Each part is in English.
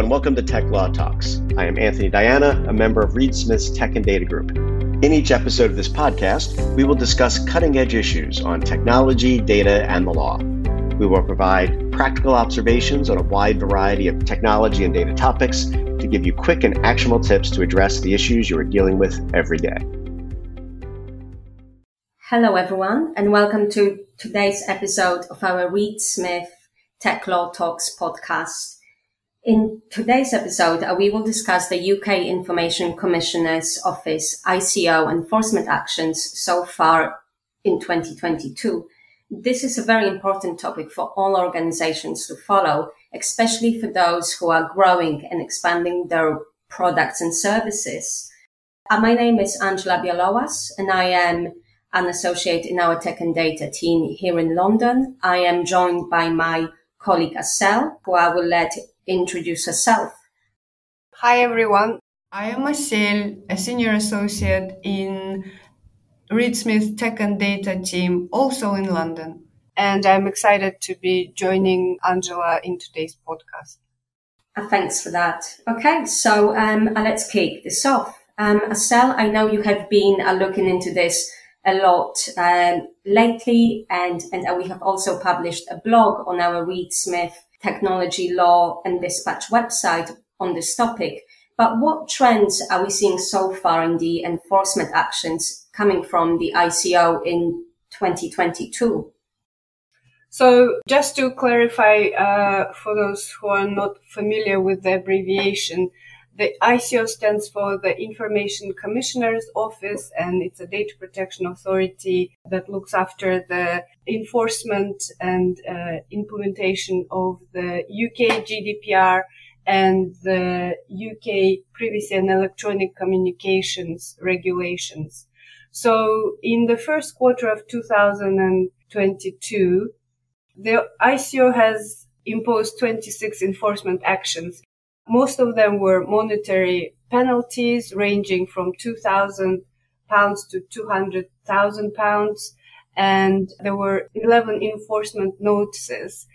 and welcome to Tech Law Talks. I am Anthony Diana, a member of Reed Smith's Tech and Data Group. In each episode of this podcast, we will discuss cutting-edge issues on technology, data, and the law. We will provide practical observations on a wide variety of technology and data topics to give you quick and actionable tips to address the issues you are dealing with every day. Hello, everyone, and welcome to today's episode of our Reed Smith Tech Law Talks podcast. In today's episode, we will discuss the UK Information Commissioner's Office ICO Enforcement Actions so far in 2022. This is a very important topic for all organizations to follow, especially for those who are growing and expanding their products and services. My name is Angela Bialowas, and I am an associate in our tech and data team here in London. I am joined by my colleague Asel, who I will let introduce herself. Hi everyone, I am Asel, a senior associate in Reed Smith Tech and Data team, also in London. And I'm excited to be joining Angela in today's podcast. Thanks for that. Okay, so let's kick this off. Asel, I know you have been looking into this a lot lately, and we have also published a blog on our Reed Smith Technology Law and Dispatch website on this topic. But what trends are we seeing so far in the enforcement actions coming from the ICO in 2022? So just to clarify, for those who are not familiar with the abbreviation, the ICO stands for the Information Commissioner's Office, and it's a data protection authority that looks after the enforcement and implementation of the UK GDPR and the UK Privacy and Electronic Communications regulations. So in the first quarter of 2022, the ICO has imposed 26 enforcement actions. Most of them were monetary penalties ranging from £2,000 to £200,000, and there were 11 enforcement notices.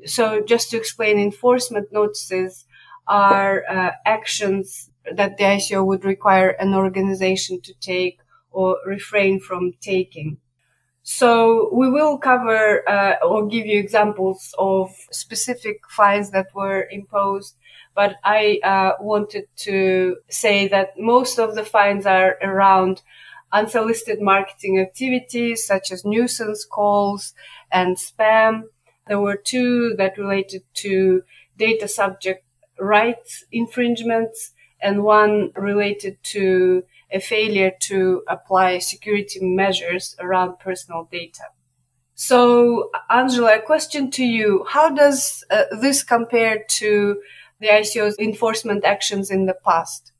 So just to explain, enforcement notices are actions that the ICO would require an organization to take or refrain from taking. So we will cover or give you examples of specific fines that were imposed. But I wanted to say that most of the fines are around unsolicited marketing activities such as nuisance calls and spam. There were two that related to data subject rights infringements, and one related to a failure to apply security measures around personal data. So, Angela, a question to you. How does this compare to the ICO's enforcement actions in the past?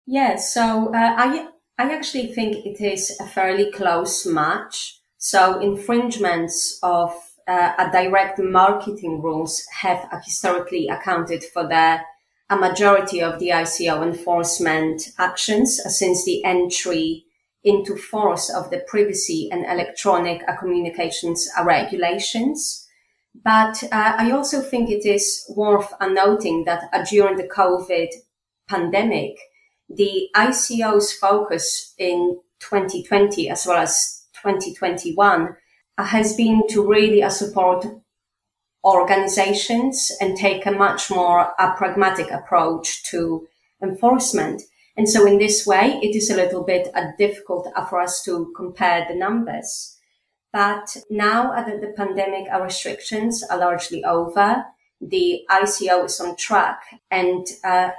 Yes, so I actually think it is a fairly close match. So infringements of a direct marketing rules have historically accounted for a majority of the ICO enforcement actions since the entry into force of the Privacy and Electronic Communications regulations. But I also think it is worth noting that during the COVID pandemic, the ICO's focus in 2020 as well as 2021 has been to really support organizations and take a much more pragmatic approach to enforcement. And so in this way, it is a little bit difficult for us to compare the numbers. But now that the pandemic restrictions are largely over, the ICO is on track and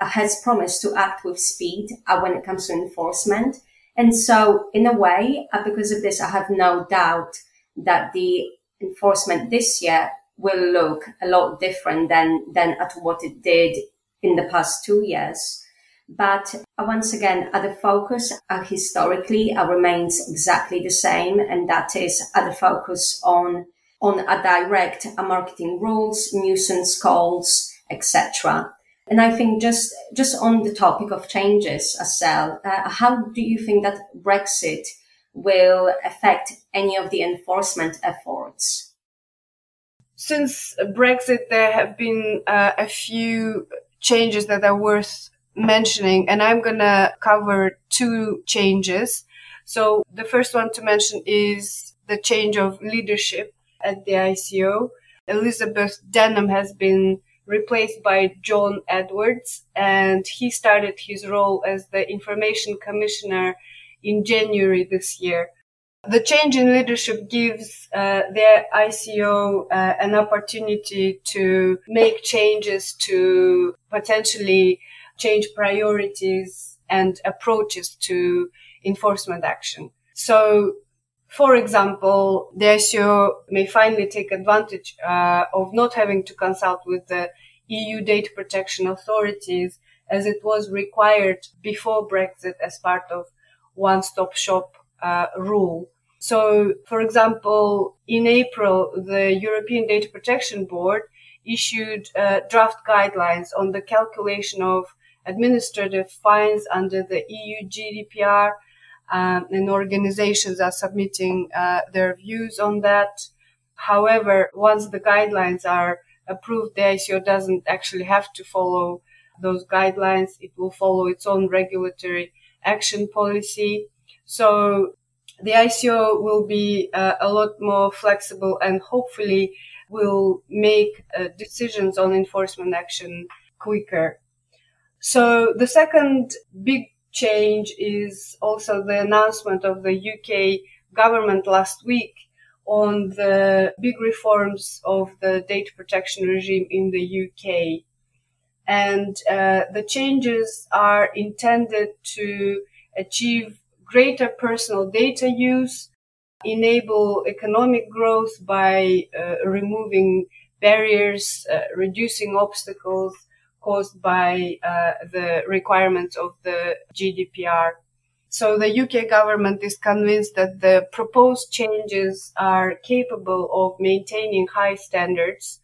has promised to act with speed when it comes to enforcement. And so in a way, because of this, I have no doubt that the enforcement this year will look a lot different than at what it did in the past 2 years. But once again, the focus historically remains exactly the same, and that is the focus on a direct marketing rules, nuisance calls, etc. And I think just on the topic of changes, Asel, how do you think that Brexit will affect any of the enforcement efforts? Since Brexit, there have been a few changes that are worth mentioning, and I'm going to cover two changes. So the first one to mention is the change of leadership at the ICO. Elizabeth Denham has been replaced by John Edwards, and he started his role as the Information Commissioner in January this year. The change in leadership gives the ICO an opportunity to make changes to potentially change priorities and approaches to enforcement action. So, for example, the ICO may finally take advantage of not having to consult with the EU data protection authorities as it was required before Brexit as part of one-stop shop rule. So, for example, in April, the European Data Protection Board issued draft guidelines on the calculation of administrative fines under the EU GDPR, and organizations are submitting their views on that. However, once the guidelines are approved, the ICO doesn't actually have to follow those guidelines. It will follow its own regulatory action policy. So the ICO will be a lot more flexible and hopefully will make decisions on enforcement action quicker. So the second big change is also the announcement of the UK government last week on the big reforms of the data protection regime in the UK. And the changes are intended to achieve greater personal data use, enable economic growth by removing barriers, reducing obstacles caused by the requirements of the GDPR. So the UK government is convinced that the proposed changes are capable of maintaining high standards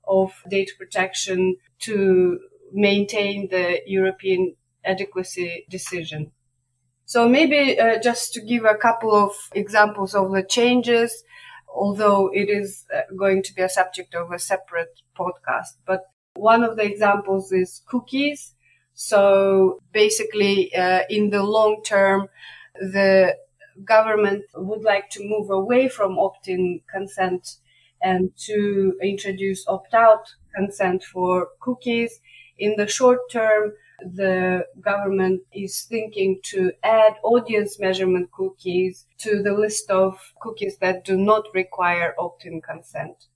of data protection to maintain the European adequacy decision. So maybe just to give a couple of examples of the changes, although it is going to be a subject of a separate podcast. But one of the examples is cookies. So basically, in the long term, the government would like to move away from opt-in consent and to introduce opt-out consent for cookies. In the short term, the government is thinking to add audience measurement cookies to the list of cookies that do not require opt-in consent.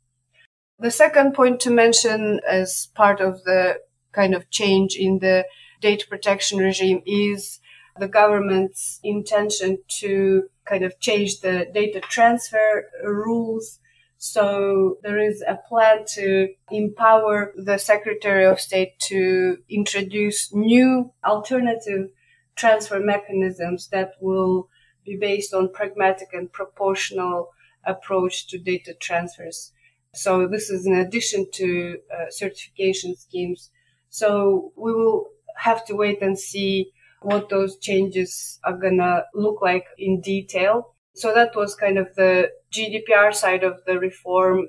The second point to mention as part of the kind of change in the data protection regime is the government's intention to kind of change the data transfer rules. So there is a plan to empower the Secretary of State to introduce new alternative transfer mechanisms that will be based on pragmatic and proportional approach to data transfers. So this is in addition to certification schemes. So we will have to wait and see what those changes are going to look like in detail. So that was kind of the GDPR side of the reform.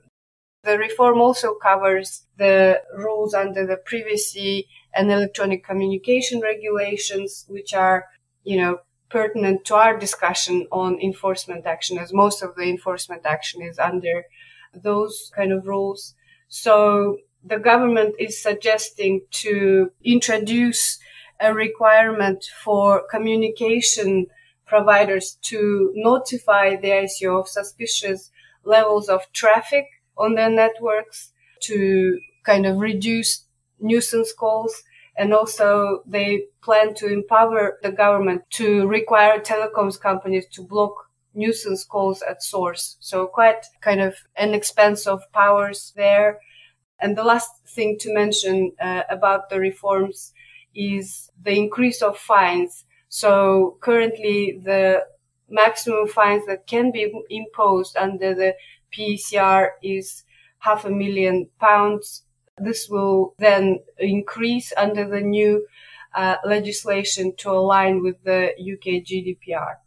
The reform also covers the rules under the privacy and electronic communication regulations, which are, pertinent to our discussion on enforcement action, as most of the enforcement action is under those kind of rules. So the government is suggesting to introduce a requirement for communication providers to notify the ICO of suspicious levels of traffic on their networks to kind of reduce nuisance calls. And also they plan to empower the government to require telecoms companies to block nuisance calls at source. So quite kind of an expanse of powers there. And the last thing to mention about the reforms is the increase of fines. So currently the maximum fines that can be imposed under the PECR is £500,000. This will then increase under the new legislation to align with the UK GDPR.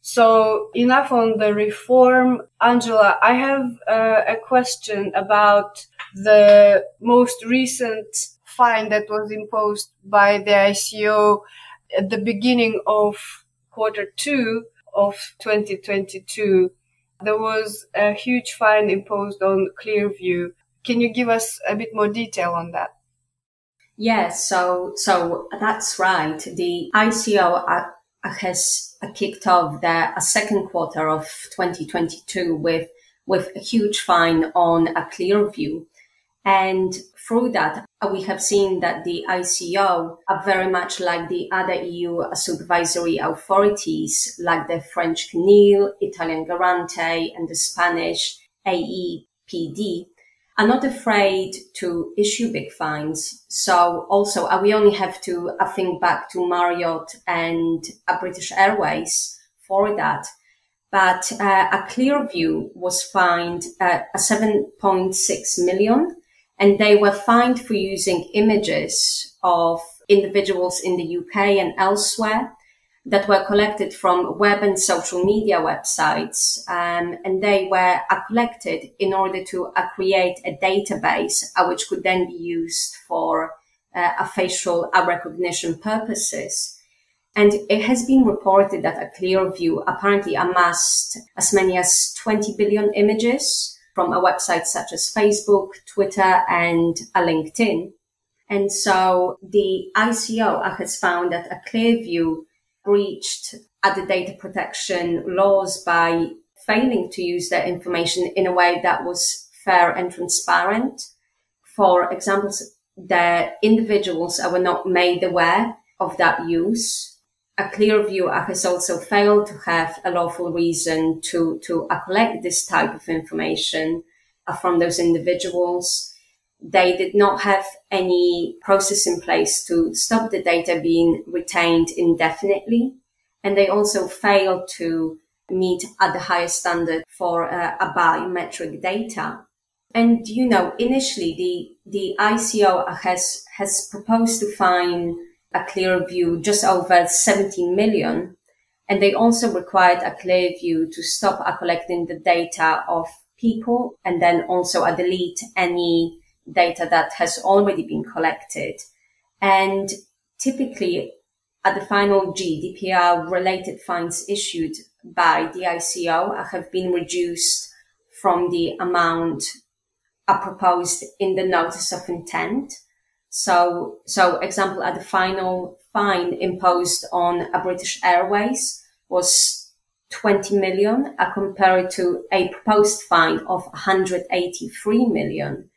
So enough on the reform. Angela, I have a question about the most recent fine that was imposed by the ICO at the beginning of Q2 of 2022. There was a huge fine imposed on Clearview. Can you give us a bit more detail on that? Yes, so that's right. The ICO has kicked off a second quarter of 2022 with a huge fine on a Clearview. And through that, we have seen that the ICO are very much like the other EU supervisory authorities, like the French CNIL, Italian Garante, and the Spanish AEPD, are not afraid to issue big fines. So also, we only have to think back to Marriott and British Airways for that. But a Clearview was fined a 7.6 million. And they were fined for using images of individuals in the UK and elsewhere that were collected from web and social media websites. And they were collected in order to create a database which could then be used for facial recognition purposes. And it has been reported that a Clearview apparently amassed as many as 20 billion images from a website such as Facebook, Twitter, and LinkedIn. And so the ICO has found that a Clearview breached the data protection laws by failing to use their information in a way that was fair and transparent. For example, the individuals were not made aware of that use. A Clearview has also failed to have a lawful reason to collect this type of information from those individuals. They did not have any process in place to stop the data being retained indefinitely. And they also failed to meet at the highest standard for a biometric data. And, initially the ICO has proposed to fine a Clearview just over 17 million. And they also required a Clearview to stop collecting the data of people and then also delete any data that has already been collected. And typically the final GDPR related fines issued by the ICO have been reduced from the amount proposed in the notice of intent. So example, the final fine imposed on British Airways was 20 million compared to a proposed fine of 183 million.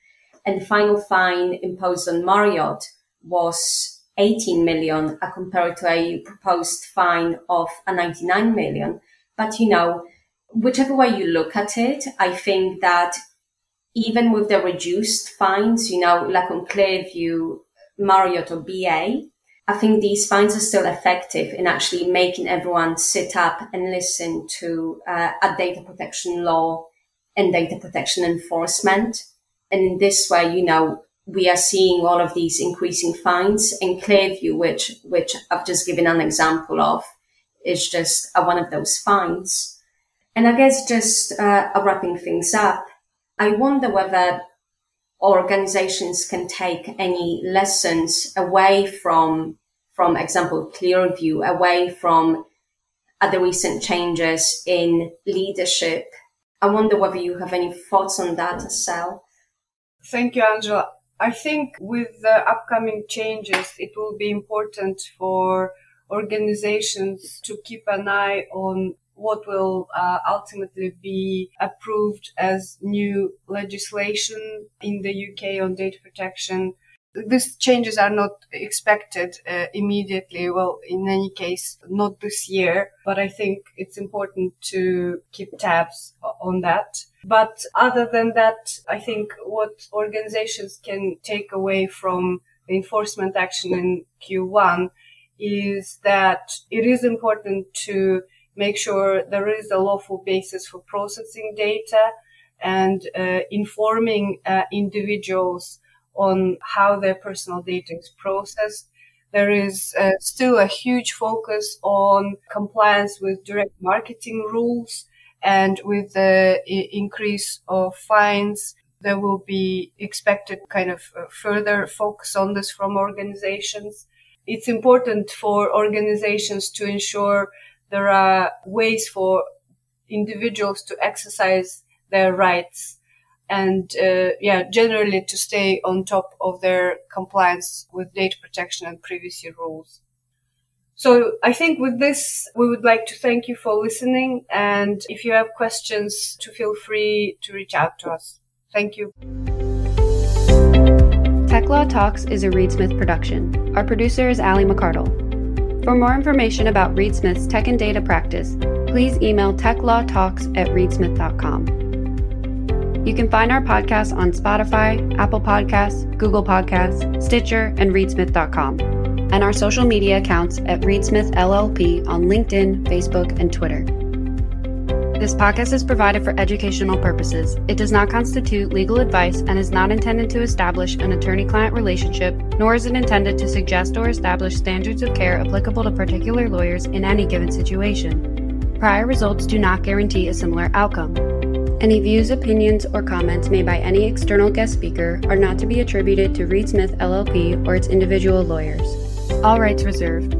And the final fine imposed on Marriott was 18 million compared to a proposed fine of 99 million. But, whichever way you look at it, I think that even with the reduced fines, like on Clearview, Marriott or BA, I think these fines are still effective in actually making everyone sit up and listen to a data protection law and data protection enforcement. And in this way, we are seeing all of these increasing fines, and Clearview, which I've just given an example of, is just one of those fines. And I guess just wrapping things up, I wonder whether organizations can take any lessons away from example, Clearview, away from the recent changes in leadership. I wonder whether you have any thoughts on that, Sal. Thank you, Angela. I think with the upcoming changes, it will be important for organizations to keep an eye on what will ultimately be approved as new legislation in the UK on data protection. These changes are not expected immediately. Well, in any case, not this year, but I think it's important to keep tabs on that. But other than that, I think what organizations can take away from the enforcement action in Q1 is that it is important to make sure there is a lawful basis for processing data and informing individuals on how their personal data is processed. There is still a huge focus on compliance with direct marketing rules and with the increase of fines. there will be expected kind of further focus on this from organizations. It's important for organizations to ensure there are ways for individuals to exercise their rights and, generally to stay on top of their compliance with data protection and privacy rules. So I think with this, we would like to thank you for listening. And if you have questions, to feel free to reach out to us. Thank you. Tech Law Talks is a Reed Smith production. Our producer is Ali McCardle. For more information about Reed Smith's tech and data practice, please email techlawtalks@reedsmith.com. You can find our podcast on Spotify, Apple Podcasts, Google Podcasts, Stitcher, and reedsmith.com, and our social media accounts at Reed Smith LLP on LinkedIn, Facebook, and Twitter. This podcast is provided for educational purposes. It does not constitute legal advice and is not intended to establish an attorney-client relationship, nor is it intended to suggest or establish standards of care applicable to particular lawyers in any given situation. Prior results do not guarantee a similar outcome. Any views, opinions, or comments made by any external guest speaker are not to be attributed to Reed Smith LLP or its individual lawyers. All rights reserved.